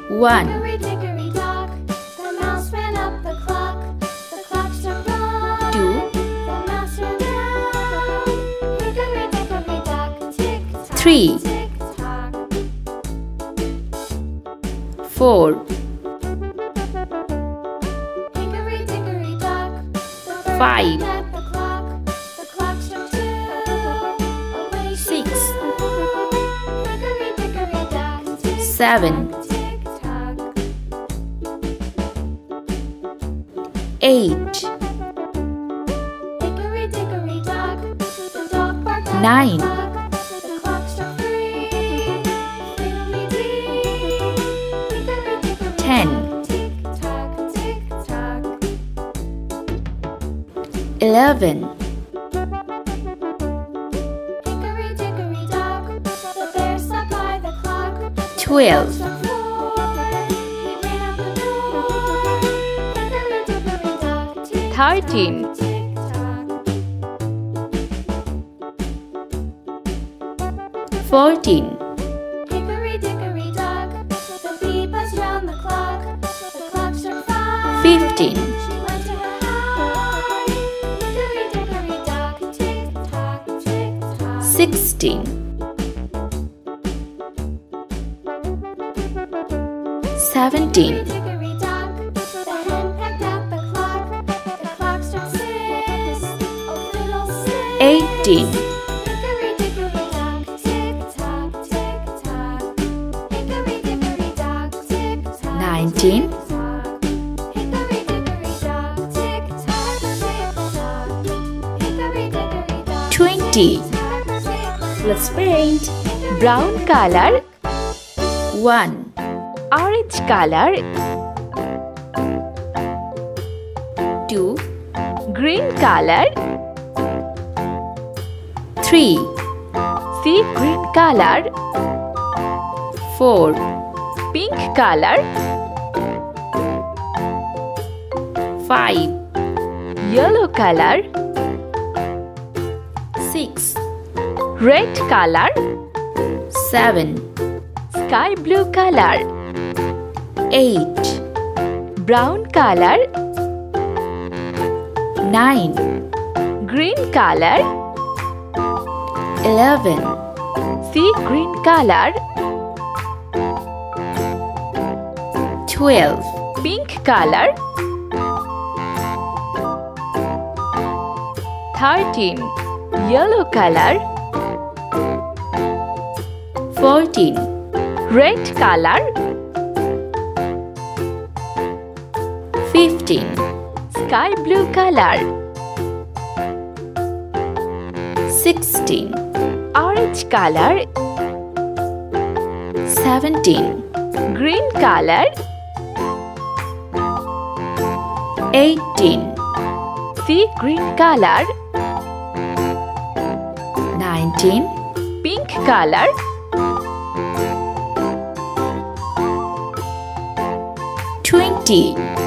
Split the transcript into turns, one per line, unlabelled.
1.
Hickory dickory dock, the mouse ran up the clock. The clock struck 1.
2.
The mouse ran down. Hickory dickory dock, tick tock,
3.
tick tock.
4.
Hickory dickory dock, the bird
5.
looked at the clock. The clock struck 2. Away she
6.
flew. Hickory dickory dock, tick
7.
tock, tick tock.
8.
Hickory dickory dock, the dog barked at
9.
the clock. The clock struck 3. Fiddly-dee. Hickory dickory
10.
dock, tick tock, tick tock.
11.
Hickory dickory dock, the bear sat by the clock.
12.
Struck 4. He ran out the door. Hickory dickory dock, tick
13.
tock, tick tock.
14.
Hickory dickory dock, the bee buzzed round the clock. The clock struck 5.
15.
She went to her hive. Hickory dickory dock, tick tock, tick tock.
16. 17.
Hickory dickory dock, the hen pecked at the clock. The clock struck 6. Oh fiddlesticks.
18.
Hickory dickory dock, tick tock, tick tock. Hickory dickory dock, tick tock.
19.
Tick tock. Hickory dickory dock, tick tock, tick tock. Hickory dickory dock,
20.
tick tock.
Let's paint. Brown color 1. Orange color 2. Green color 3. Sea green color 4. Pink color 5. Yellow color 6. Red color 7. Sky blue color 8. Brown color 9. Green color 11. Sea green color 12. Pink color 13. Yellow color 14. Red color 15. Sky blue color 16. Orange color 17. Green color 18. Sea green color 19. Pink color 20.